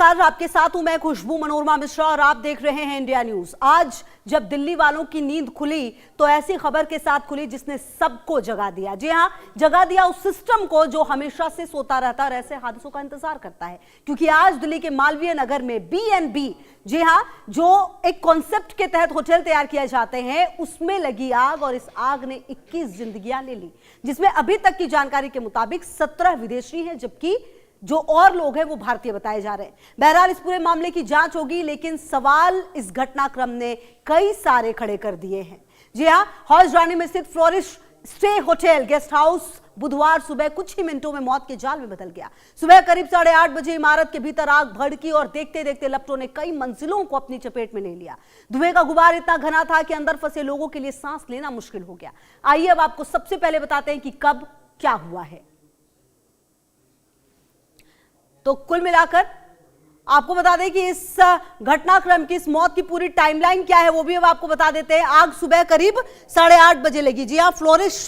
नमस्कार, आपके साथ हूं मैं खुशबू मनोरमा मिश्रा और आप देख रहे हैं इंडिया न्यूज। आज जब दिल्ली वालों की नींद खुली तो ऐसी खबर के साथ खुली जिसने सबको जगा दिया। जी हां, जगा दिया उस सिस्टम को जो हमेशा से सोता रहता और ऐसे हादसों का इंतजार करता है। क्योंकि आज दिल्ली के मालवीय नगर में B&B, जी हां, जो एक कॉन्सेप्ट के तहत होटल तैयार किए जाते हैं, उसमें लगी आग और इस आग ने 21 जिंदगियां ले ली, जिसमें अभी तक की जानकारी के मुताबिक 17 विदेशी हैं, जबकि जो और लोग हैं वो भारतीय बताए जा रहे हैं। बहरहाल इस पूरे मामले की जांच होगी, लेकिन सवाल इस घटनाक्रम ने कई सारे खड़े कर दिए हैं। जी हां, हौज रानी में स्थित flourish stay hotel guest house बुधवार सुबह कुछ ही मिनटों में मौत के जाल में बदल गया। सुबह करीब 8:30 बजे इमारत के भीतर आग भड़की और देखते देखते लपटों ने कई मंजिलों को अपनी चपेट में ले लिया। धुएं का गुबार इतना घना था कि अंदर फंसे लोगों के लिए सांस लेना मुश्किल हो गया। आइए अब आपको सबसे पहले बताते हैं कि कब क्या हुआ है। तो कुल मिलाकर आपको बता दें कि इस घटनाक्रम की, इस मौत की पूरी टाइमलाइन क्या है वो भी अब आपको बता देते हैं। आग सुबह करीब 8:30 बजे लगी। जी हां, फ्लोरिश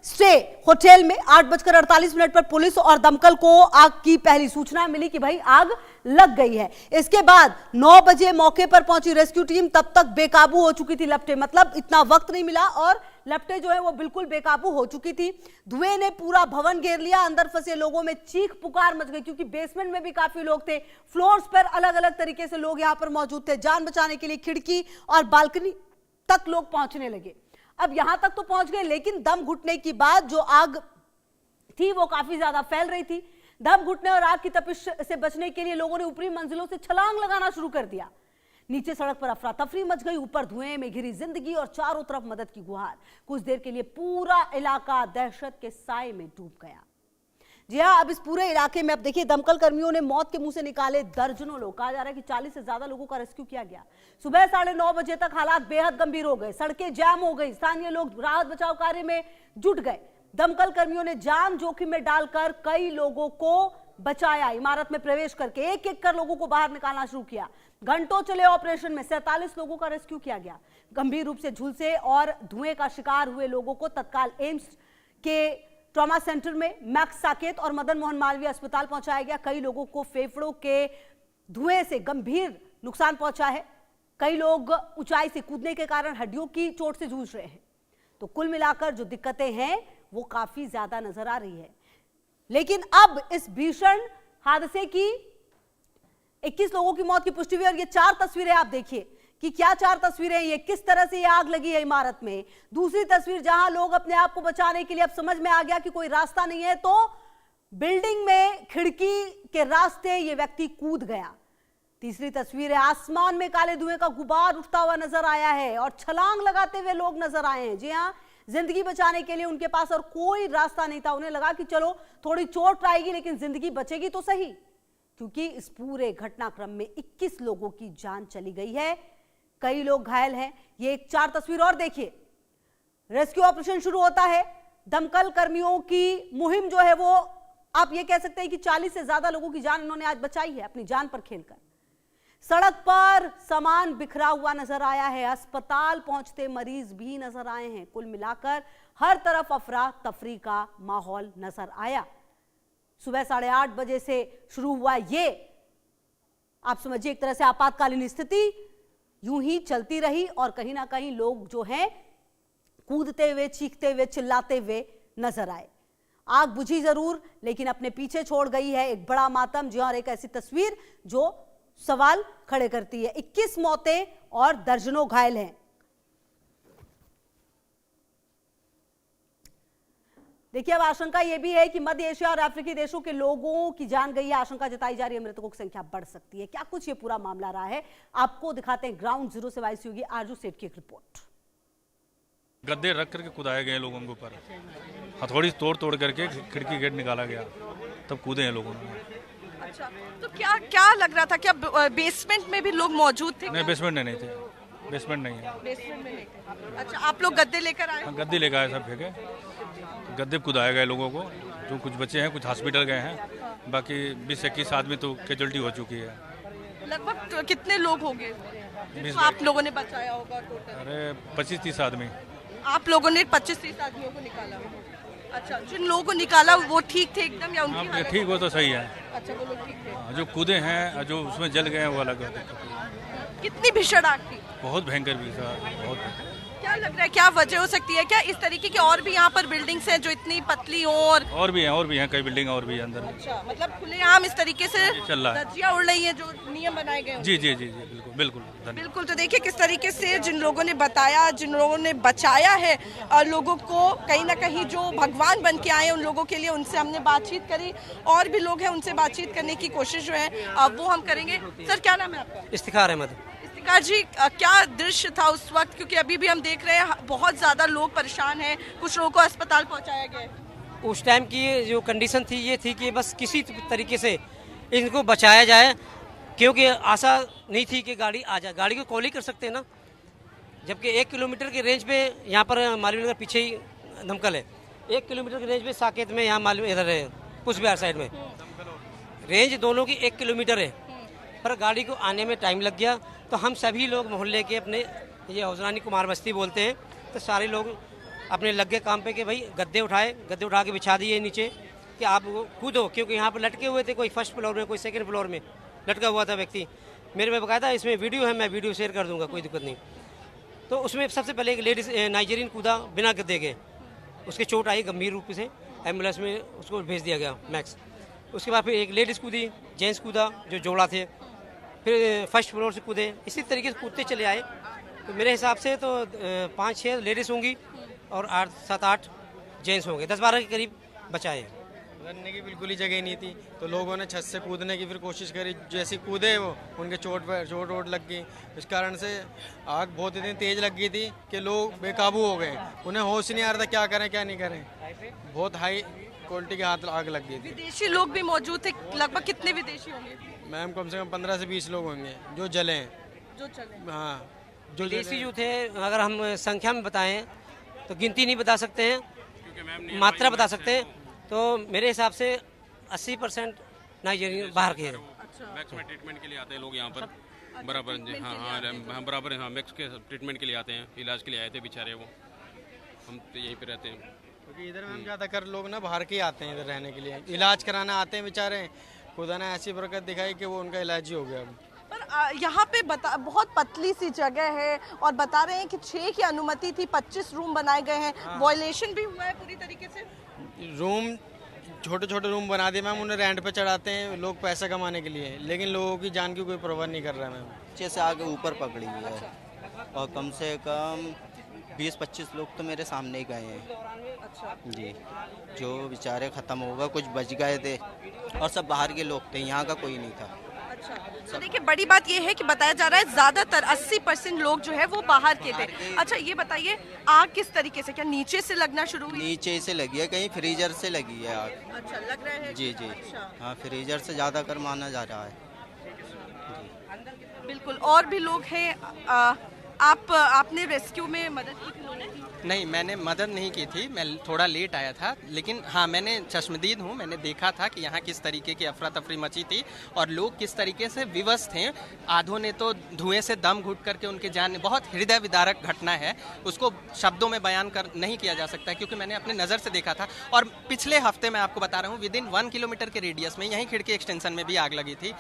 स्टे होटल में 8:48 पर पुलिस और दमकल को आग की पहली सूचना मिली कि भाई आग लग गई है। इसके बाद 9 बजे मौके पर पहुंची रेस्क्यू टीम, तब तक बेकाबू हो चुकी थी लपटें, मतलब इतना वक्त नहीं मिला और लपटें जो है वो बिल्कुल बेकाबू हो चुकी थी। धुएं ने पूरा भवन घेर लिया, अंदर फंसे लोगों में चीख पुकार मच गई, क्योंकि बेसमेंट में भी काफी लोग थे, फ्लोर्स पर अलग अलग तरीके से लोग यहां पर मौजूद थे। जान बचाने के लिए खिड़की और बालकनी तक लोग पहुंचने लगे। अब यहां तक तो पहुंच गए, लेकिन दम घुटने की बाद जो आग थी वो काफी ज्यादा फैल रही थी। दम घुटने और आग की तपिश से बचने के लिए लोगों ने ऊपरी मंजिलों से छलांग लगाना शुरू कर दिया। नीचे सड़क पर अफरा तफरी मच गई, ऊपर धुएं में घिरी जिंदगी और चारों तरफ मदद की गुहार। कुछ देर के लिए पूरा इलाका दहशत के साए में डूब गया। जी हां, अब इस पूरे इलाके में अब देखिए दमकल कर्मियों ने मौत के मुंह से निकाले दर्जनों लोग। कहा जा रहा है कि 40 से ज्यादा लोगों का रेस्क्यू किया गया। सुबह 9:30 बजे तक हालात बेहद गंभीर हो गए, सड़कें जाम हो गई, स्थानीय लोग राहत बचाव कार्य में जुट गए। दमकल कर्मियों ने जान जोखिम में डालकर कई लोगों को बचाया। इमारत में प्रवेश करके एक एक कर लोगों को बाहर निकालना शुरू किया। घंटों चले ऑपरेशन में 47 लोगों का रेस्क्यू किया गया। गंभीर रूप से झुलसे और धुएं का शिकार हुए लोगों को तत्काल एम्स के ट्रॉमा सेंटर में, मैक्स साकेत और मदन मोहन मालवीय अस्पताल पहुंचाया गया। कई लोगों को फेफड़ों के धुएं से गंभीर नुकसान पहुंचा है। कई लोग ऊंचाई से कूदने के कारण हड्डियों की चोट से जूझ रहे हैं। तो कुल मिलाकर जो दिक्कतें हैं वो काफी ज्यादा नजर आ रही है। लेकिन अब इस भीषण हादसे की 21 लोगों की मौत की पुष्टि हुई और ये 4 तस्वीरें आप देखिए कि क्या 4 तस्वीरें, ये किस तरह से ये आग लगी है इमारत में। दूसरी तस्वीर जहां लोग अपने आप को बचाने के लिए, अब समझ में आ गया कि कोई रास्ता नहीं है, तो बिल्डिंग में खिड़की के रास्ते ये व्यक्ति कूद गया। तीसरी तस्वीर है, आसमान में काले धुएं का गुबार उठता हुआ नजर आया है और छलांग लगाते हुए लोग नजर आए हैं। जी हाँ, जिंदगी बचाने के लिए उनके पास और कोई रास्ता नहीं था। उन्हें लगा कि चलो थोड़ी चोट आएगी लेकिन जिंदगी बचेगी तो सही, क्योंकि इस पूरे घटनाक्रम में 21 लोगों की जान चली गई है, कई लोग घायल हैं। ये एक 4 तस्वीर और देखिए। रेस्क्यू ऑपरेशन शुरू होता है। दमकल कर्मियों की मुहिम जो है वो, आप ये कह सकते हैं कि 40 से ज्यादा लोगों की जान इन्होंने आज बचाई है अपनी जान पर खेलकर। सड़क पर सामान बिखरा हुआ नजर आया है, अस्पताल पहुंचते मरीज भी नजर आए हैं। कुल मिलाकर हर तरफ अफरा तफरी का माहौल नजर आया। सुबह 8:30 बजे से शुरू हुआ ये, आप समझिए एक तरह से आपातकालीन स्थिति यूं ही चलती रही और कहीं ना कहीं लोग जो हैं कूदते हुए, चीखते हुए, चिल्लाते हुए नजर आए। आग बुझी जरूर, लेकिन अपने पीछे छोड़ गई है एक बड़ा मातम। जी और एक ऐसी तस्वीर जो सवाल खड़े करती है। 21 मौतें और दर्जनों घायल हैं। देखिए, अब आशंका यह भी है कि मध्य एशिया और अफ्रीकी देशों के लोगों की जान गई है। आशंका जताई जा रही है मृतकों की संख्या बढ़ सकती है। क्या कुछ ये पूरा मामला रहा है, आपको दिखाते हैं ग्राउंड जीरो से वाइस योगी आरजू सेठ की एक रिपोर्ट। गद्दे रख करके कुदाए गए लोगों के ऊपर, हथौड़ी तोड़ करके खिड़की गेट निकाला गया, तब कूदे हैं लोगों ने। अच्छा, तो क्या लग रहा था, क्या बेसमेंट में भी लोग मौजूद थे? नहीं, बेसमेंट में नहीं थे, बेसमेंट नहीं है। बेसमेंट में नहीं थे। अच्छा, आप लोग गद्दे लेकर आए? हाँ, गद्दे लेकर आए, सब फेंके, गद्दे कुदाए गए लोगों को। जो कुछ बच्चे हैं कुछ हॉस्पिटल गए हैं, बाकी 20-21 आदमी तो कैजुअल्टी हो चुकी है। लगभग कितने लोग होंगे तो आप लोगों ने बचाया होगा टोटल? अरे 25-30 आदमी। आप लोगों ने 25-30 आदमियों को निकाला। अच्छा, जिन लोगों को निकाला वो ठीक थे एकदम या उनकी हाँ हालत? ठीक हो तो सही है। अच्छा, वो लोग ठीक थे। हाँ, जो कूदे हैं और जो उसमें जल गए हैं वो अलग है। कितनी भीषण आग थी? बहुत भयंकर भी था, बहुत भयंकर। क्या लग रहा है, क्या वजह हो सकती है? क्या इस तरीके की और भी यहाँ पर बिल्डिंग्स हैं जो इतनी पतली हो और भी हैं कई बिल्डिंग और भी है अंदर में। अच्छा, मतलब खुलेआम इस तरीके से चल रहा है। धज्जियां उड़ रही हैं जो नियम बनाए गए हैं। जी जी जी जी बिल्कुल बिल्कुल धन्यवाद। बिल्कुल, तो देखिए किस तरीके से जिन लोगों ने बताया, जिन लोगों ने बचाया है लोगों को, कहीं ना कहीं जो भगवान बन के आए उन लोगों के लिए, उनसे हमने बातचीत करी। और भी लोग हैं, उनसे बातचीत करने की कोशिश जो है वो हम करेंगे। सर, क्या नाम है आपका? इफ्तिखार अहमद। इफ्तिखार जी, क्या दृश्य था उस वक्त? क्योंकि अभी भी हम देख रहे हैं बहुत ज्यादा लोग परेशान हैं, कुछ लोगों को अस्पताल पहुंचाया गया है। उस टाइम की जो कंडीशन थी ये थी कि बस किसी तरीके से इनको बचाया जाए, क्योंकि आशा नहीं थी कि गाड़ी आ जाए। गाड़ी को कॉल ही कर सकते हैं ना, जबकि 1 किलोमीटर के रेंज पे यहाँ पर मालवीय नगर पीछे ही धमकल है। 1 किलोमीटर के रेंज पे साकेत में, यहाँ मालवीय इधर है पुष्पविहार साइड में, रेंज दोनों की 1 किलोमीटर है। पर गाड़ी को आने में टाइम लग गया, तो हम सभी लोग मोहल्ले के अपने, ये हौजरानी कुमार बस्ती बोलते हैं, तो सारे लोग अपने लग गए काम पे कि भाई गद्दे उठा के बिछा दिए नीचे कि आप कूदो, क्योंकि यहाँ पर लटके हुए थे, कोई फर्स्ट फ्लोर में, कोई सेकंड फ्लोर में लटका हुआ था व्यक्ति। मेरे में बकायदा इसमें वीडियो है, मैं वीडियो शेयर कर दूंगा, कोई दिक्कत नहीं। तो उसमें सबसे पहले एक लेडीज नाइजीरियन कूदा बिना गद्दे के, उसके चोट आई गंभीर रूप से, एम्बुलेंस में उसको भेज दिया गया मैक्स। उसके बाद फिर एक लेडीज़ कूदी, जेंट्स कूदा जो जोड़ा थे, फिर फर्स्ट फ्लोर से कूदे, इसी तरीके से कूदते चले आए। तो मेरे हिसाब से तो 5-6 लेडीज़ होंगी और 7-8 जेंट्स होंगे, 10-12 के करीब बचाए। उतरने की बिल्कुल ही जगह नहीं थी, तो लोगों ने छत से कूदने की फिर कोशिश करी, जैसे कूदे वो उनके चोट वोट लग गई। इस कारण से आग बहुत इतनी तेज लग गई थी कि लोग बेकाबू हो गए, उन्हें होश नहीं आ रहा था क्या करें क्या नहीं करें। बहुत हाई क्वालिटी के हाथ आग लग गई थी। विदेशी लोग भी मौजूद थे, लगभग कितने विदेशी होंगे? मैम कम से कम 15 से 20 लोग होंगे जो जले हैं। जो चले। हाँ, जो विदेशी जो थे, अगर हम संख्या में बताएं तो गिनती नहीं बता सकते हैं, मात्रा बता सकते हैं। तो मेरे हिसाब से 80% नाइजीरियन बाहर के हैं। मैक्स में ट्रीटमेंट के लिए आते हैं लोग यहाँ पर, बराबर जी। हाँ बराबर, हाँ मैक्स के ट्रीटमेंट के लिए आते हैं, इलाज के लिए आए थे बेचारे वो। हम तो यहीं पे रहते हैं, क्योंकि इधर मैम ज़्यादातर लोग ना बाहर के ही आते हैं इधर रहने के लिए, इलाज कराना आते हैं बेचारे। खुदा ने ऐसी बरकत दिखाई कि वो उनका इलाज ही हो गया। पर यहाँ पे बहुत पतली सी जगह है और बता रहे हैं कि 6 की अनुमति थी, 25 रूम बनाए गए हैं। वायलेशन भी हुआ है पूरी तरीके से। रूम छोटे छोटे रूम बना दिए मैम, उन्हें रेंट पे चढ़ाते हैं लोग पैसा कमाने के लिए, लेकिन लोगों की जान की कोई परवाह नहीं कर रहा है मैम। नीचे से आगे ऊपर पकड़ी हुई है और कम से कम 20-25 लोग तो मेरे सामने ही गए हैं। अच्छा जी, जो बेचारे ख़त्म हो गए, कुछ बच गए थे और सब बाहर के लोग थे, यहाँ का कोई नहीं था। अच्छा, तो देखिए बड़ी बात ये है कि बताया जा रहा है ज्यादातर 80% लोग जो है वो बाहर के थे। अच्छा, ये बताइए आग किस तरीके से, क्या नीचे से लगना शुरू हुई? नीचे से लगी है, कहीं फ्रीजर से लगी है आग। अच्छा, लग रहा है। जी जी, अच्छा। हाँ फ्रीजर से ज़्यादा कर माना जा रहा है। बिल्कुल, और भी लोग हैं। आपने रेस्क्यू में मदद की थी लोगों की? नहीं, मैंने मदद नहीं की थी, मैं थोड़ा लेट आया था, लेकिन हाँ मैंने चश्मदीद हूँ, मैंने देखा था कि यहाँ किस तरीके की अफरा तफरी मची थी और लोग किस तरीके से विवश थे। आधों ने तो धुएं से दम घुट करके उनके जान, बहुत हृदय विदारक घटना है, उसको शब्दों में बयान कर नहीं किया जा सकता, क्योंकि मैंने अपने नज़र से देखा था। और पिछले हफ्ते मैं आपको बता रहा हूँ, विदिन 1 किलोमीटर के रेडियस में यहीं खिड़की एक्सटेंशन में भी आग लगी थी।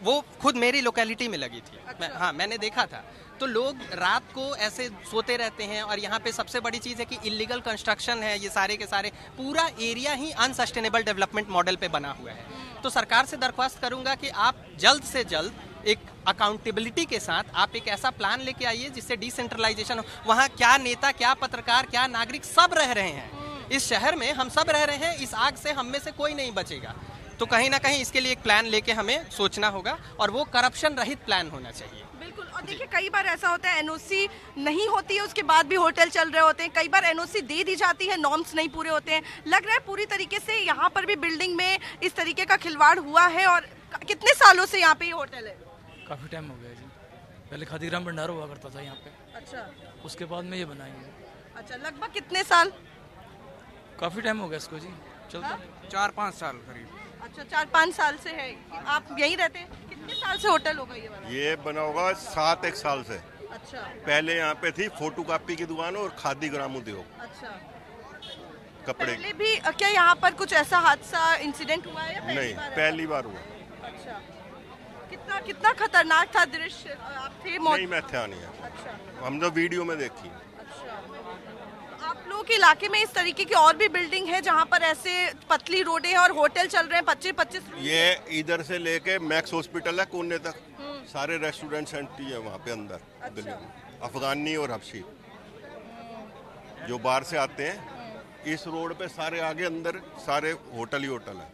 वो खुद मेरी लोकेलिटी में लगी थी। हाँ, मैंने देखा था। तो लोग रात को ऐसे सोते रहते हैं और यहाँ पे सबसे बड़ी चीज़ है कि इलीगल कंस्ट्रक्शन है, ये सारे के सारे, पूरा एरिया ही अनसस्टेनेबल डेवलपमेंट मॉडल पे बना हुआ है। तो सरकार से दरख्वास्त करूंगा कि आप जल्द से जल्द एक अकाउंटेबिलिटी के साथ आप एक ऐसा प्लान लेके आइए जिससे डिसेंट्रलाइजेशन हो। वहाँ क्या नेता, क्या पत्रकार, क्या नागरिक, सब रह रहे हैं इस शहर में, हम सब रह रहे हैं। इस आग से हम में से कोई नहीं बचेगा। तो कहीं ना कहीं इसके लिए एक प्लान लेके हमें सोचना होगा और वो करप्शन रहित प्लान होना चाहिए। बिल्कुल, और देखिए कई बार ऐसा होता है एनओसी नहीं होती है, उसके बाद भी होटल चल रहे होते हैं। कई बार एनओसी दे दी जाती है, नॉर्म्स नहीं पूरे होते हैं। लग रहा है पूरी तरीके से यहाँ पर भी बिल्डिंग में इस तरीके का खिलवाड़ हुआ है। और कितने सालों से यहाँ पे ये होटल है? काफ़ी टाइम हो गया जी। पहले खादीग्राम भंडार हुआ करता था यहाँ पे। अच्छा, उसके बाद में ये बनाएंगे। अच्छा, लगभग कितने साल? काफ़ी टाइम हो गया इसको जी, चलता 4-5 साल करीब। अच्छा, 4-5 साल से है। आप यहीं रहते हैं? कितने साल से होटल होगा ये वाला? ये बना होगा 7-1 साल से। अच्छा, पहले यहाँ पे थी फोटोकॉपी की दुकान और खादी ग्राम उद्योग। अच्छा, कपड़े पहले भी क्या यहाँ पर कुछ ऐसा हादसा इंसिडेंट हुआ है या पहली नहीं, बार है? पहली बार हुआ। अच्छा, कितना कितना खतरनाक था दृश्य, आप थे नहीं, मैं था नहीं है। अच्छा, हम तो वीडियो में देखी। अच्छा। तो आप लोगों के इलाके में इस तरीके की और भी बिल्डिंग है जहाँ पर ऐसे पतली रोडें हैं और होटल चल रहे हैं 25-25 रूम? ये इधर से लेके मैक्स हॉस्पिटल है कोने तक, सारे रेस्टोरेंट सेंटर है वहाँ पे अंदर गली में, अफगानी और हबशी जो बाहर से आते हैं। इस रोड पे सारे आगे अंदर सारे होटल ही होटल है।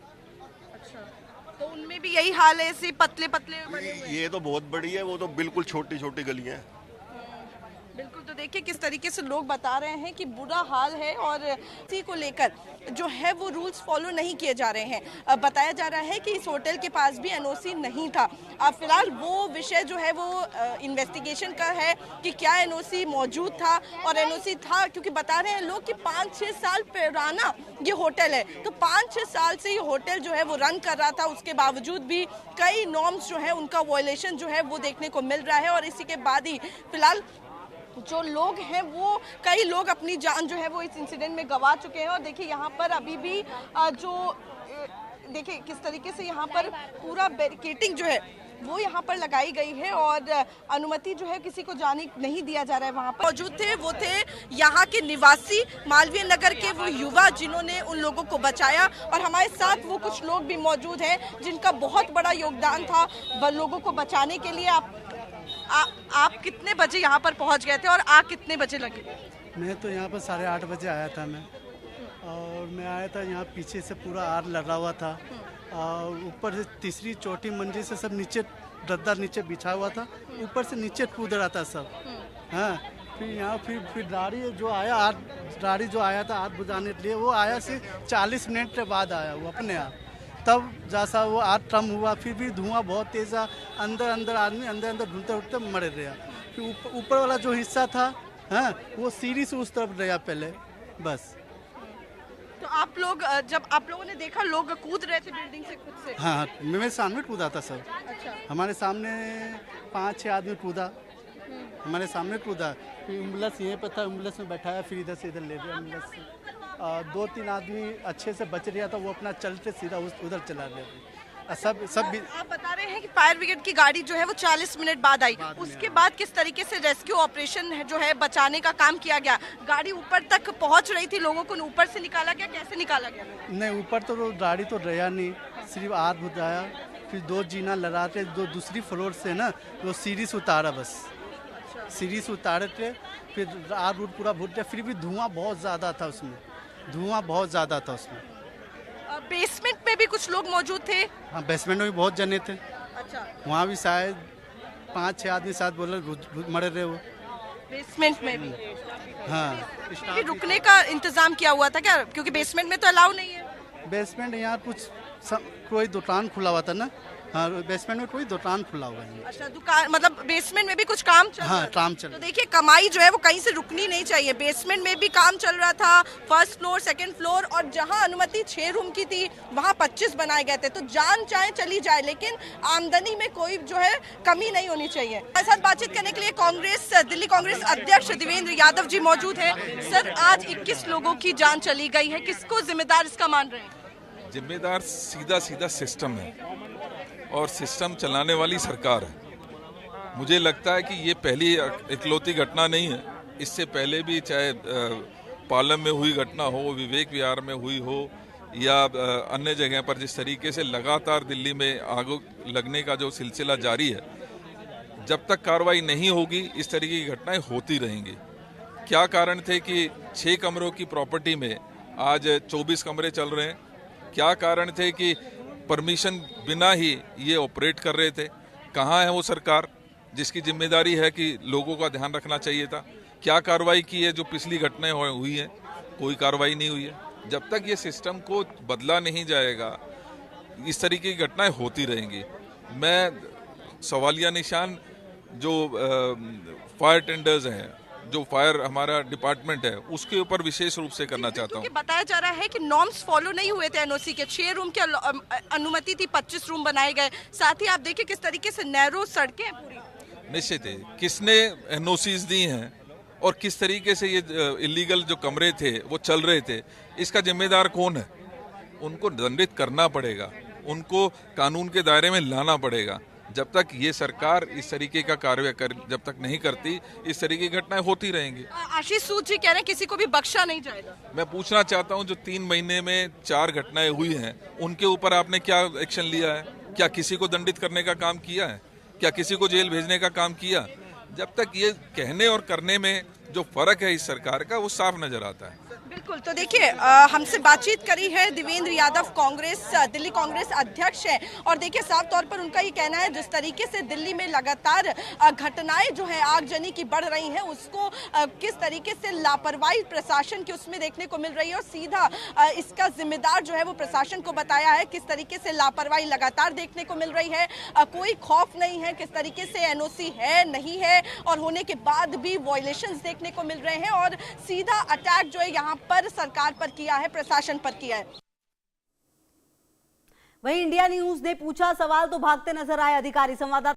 अच्छा, तो उनमें भी यही हाल है, ऐसे पतले पतले बने हुए हैं? ये तो बहुत बड़ी है, वो तो बिल्कुल छोटी छोटी गलियां हैं। बिल्कुल, तो देखिए किस तरीके से लोग बता रहे हैं कि बुरा हाल है और इसी को लेकर जो है वो रूल्स फॉलो नहीं किए जा रहे हैं। अब बताया जा रहा है कि इस होटल के पास भी एनओसी नहीं था। अब फिलहाल वो विषय जो है वो इन्वेस्टिगेशन का है कि क्या एनओसी मौजूद था, और एनओसी था क्योंकि बता रहे हैं लोग कि 5-6 साल पुराना ये होटल है, तो 5-6 साल से ये होटल जो है वो रन कर रहा था। उसके बावजूद भी कई नॉर्म्स जो है उनका वायलेशन जो है वो देखने को मिल रहा है, और इसी के बाद ही फिलहाल जो लोग हैं वो कई लोग अपनी जान जो है वो इस इंसिडेंट में गंवा चुके हैं। और देखिए यहाँ पर अभी भी देखिए किस तरीके से यहाँ पर पूरा बैरिकेटिंग जो है वो यहाँ पर लगाई गई है, और अनुमति जो है किसी को जाने नहीं दिया जा रहा है। वहाँ पर मौजूद थे वो थे यहाँ के निवासी मालवीय नगर के वो युवा जिन्होंने उन लोगों को बचाया, और हमारे साथ वो कुछ लोग भी मौजूद हैं जिनका बहुत बड़ा योगदान था लोगों को बचाने के लिए। आप कितने बजे यहाँ पर पहुँच गए थे और आग कितने बजे लगी? मैं तो यहाँ पर 8:30 बजे आया था मैं, और मैं आया था यहाँ पीछे से पूरा आग लगा हुआ था, और ऊपर से तीसरी चौथी मंजिल से सब नीचे गद्दा नीचे बिछा हुआ था, ऊपर से नीचे कूद रहा था सब। हाँ, फिर यहाँ फिर गाड़ी जो आया था आग बुझाने के लिए, वो आया सिर्फ 40 मिनट के बाद आया वो अपने आप, तब जैसा वो आग कम हुआ। फिर भी धुआं बहुत तेज था, अंदर आदमी अंदर ढूंढते उठते मर गया। फिर ऊपर वाला जो हिस्सा था, हाँ, वो सीढ़ी से उस तरफ गया पहले बस। तो आप लोग जब आप लोगों ने देखा लोग कूद रहे थे बिल्डिंग से खुद से? हाँ, मेरे सामने कूदा था सब। अच्छा, हमारे सामने 5-6 आदमी कूदा, हमारे सामने कूदा। फिर एम्बुलेंस यहीं पर था, एम्बुलेंस में बैठाया, फिर इधर से इधर ले गया एम्बुलेंस से। 2-3 आदमी अच्छे से बच रहा था, वो अपना चलते सीधा उधर चला गया। सब भी आप बता रहे हैं कि फायर ब्रिगेड की गाड़ी जो है वो 40 मिनट बाद आई, उसके बाद किस तरीके से रेस्क्यू ऑपरेशन जो है बचाने का काम किया गया? गाड़ी ऊपर तक पहुंच रही थी, लोगों को ऊपर से निकाला गया, कैसे निकाला गया? नहीं, ऊपर तो गाड़ी तो रहा नहीं, सिर्फ आग बुझाया। फिर 2 जीना लगा के दूसरी फ्लोर से ना वो सीढ़ी से उतारा, बस सीढ़ी से उतारे थे। फिर आग उड़ पूरा बुझ गया, फिर भी धुआं बहुत ज़्यादा था उसमें, बेसमेंट में भी कुछ लोग मौजूद थे? हाँ, बेसमेंट में भी बहुत जने थे। अच्छा, वहाँ भी शायद 5-6 आदमी साथ बोले मरे रहे वो बेसमेंट में भी। हाँ, रुकने का इंतजाम किया हुआ था क्या? क्योंकि बेसमेंट में तो अलाउ नहीं है। बेसमेंट यहाँ कोई दुकान खुला हुआ था ना। हाँ, बेसमेंट में कोई दुकान खुला हुआ है। अच्छा, दुकान मतलब बेसमेंट में भी कुछ काम चल रहा हाँ, काम चल तो देखिए कमाई जो है वो कहीं से रुकनी नहीं चाहिए। बेसमेंट में भी काम चल रहा था, फर्स्ट फ्लोर, सेकंड फ्लोर, और जहां अनुमति 6 रूम की थी वहां 25 बनाए गए थे। तो जान चाहे चली जाए, लेकिन आमदनी में कोई जो है कमी नहीं होनी चाहिए। हमारे साथ बातचीत करने के लिए दिल्ली कांग्रेस अध्यक्ष देवेंद्र यादव जी मौजूद है। सर, आज 21 लोगों की जान चली गई है, किसको जिम्मेदार इसका मान रहे हैं? जिम्मेदार सीधा सिस्टम है, और सिस्टम चलाने वाली सरकार है। मुझे लगता है कि ये पहली इकलौती घटना नहीं है। इससे पहले भी चाहे पालम में हुई घटना हो, विवेक विहार में हुई हो, या अन्य जगह पर जिस तरीके से लगातार दिल्ली में आग लगने का जो सिलसिला जारी है, जब तक कार्रवाई नहीं होगी इस तरीके की घटनाएं होती रहेंगी। क्या कारण थे कि 6 कमरों की प्रॉपर्टी में आज 24 कमरे चल रहे हैं? क्या कारण थे कि परमिशन बिना ही ये ऑपरेट कर रहे थे? कहाँ है वो सरकार जिसकी जिम्मेदारी है कि लोगों का ध्यान रखना चाहिए था? क्या कार्रवाई की है जो पिछली घटनाएं हुई हैं? कोई कार्रवाई नहीं हुई है। जब तक ये सिस्टम को बदला नहीं जाएगा इस तरीके की घटनाएं होती रहेंगी। मैं सवालिया निशान जो फायर टेंडर्स हैं, जो फायर हमारा डिपार्टमेंट है, उसके ऊपर विशेष रूप से करना चाहता हूँ। बताया जा रहा है कि नॉर्म्स फॉलो नहीं हुए थे एनओसी के। 6 रूम की अनुमति थी, 25 रूम बनाए गए। साथ ही आप देखिए किस तरीके से नैरो सड़कें पूरी। निश्चित है, किसने एनओसीज दी हैं और किस तरीके से ये इलीगल जो कमरे थे वो चल रहे थे, इसका जिम्मेदार कौन है? उनको दंडित करना पड़ेगा, उनको कानून के दायरे में लाना पड़ेगा। जब तक ये सरकार इस तरीके का कार्य जब तक नहीं करती, इस तरीके की घटनाएं होती रहेंगी। आशीष सूद जी कह रहे हैं किसी को भी बख्शा नहीं जाएगा। मैं पूछना चाहता हूं, जो 3 महीने में 4 घटनाएं हुई हैं, उनके ऊपर आपने क्या एक्शन लिया है? क्या किसी को दंडित करने का काम किया है? क्या किसी को जेल भेजने का काम किया? जब तक ये कहने और करने में जो फर्क है इस सरकार का, वो साफ नजर आता है। बिल्कुल, तो देखिए हमसे बातचीत करी है देवेंद्र यादव, दिल्ली कांग्रेस अध्यक्ष है, और देखिए साफ तौर पर उनका ये कहना है जिस तरीके से दिल्ली में लगातार घटनाएं जो है आगजनी की बढ़ रही हैं, उसको किस तरीके से लापरवाही प्रशासन की उसमें देखने को मिल रही है, और सीधा इसका जिम्मेदार जो है वो प्रशासन को बताया है। किस तरीके से लापरवाही लगातार देखने को मिल रही है, कोई खौफ नहीं है, किस तरीके से एनओसी है नहीं है, और होने के बाद भी वायलेशंस देखने को मिल रहे हैं, और सीधा अटैक जो है यहाँ पर सरकार पर किया है, प्रशासन पर किया है। वहीं इंडिया न्यूज ने पूछा सवाल तो भागते नजर आए अधिकारी। संवाददाता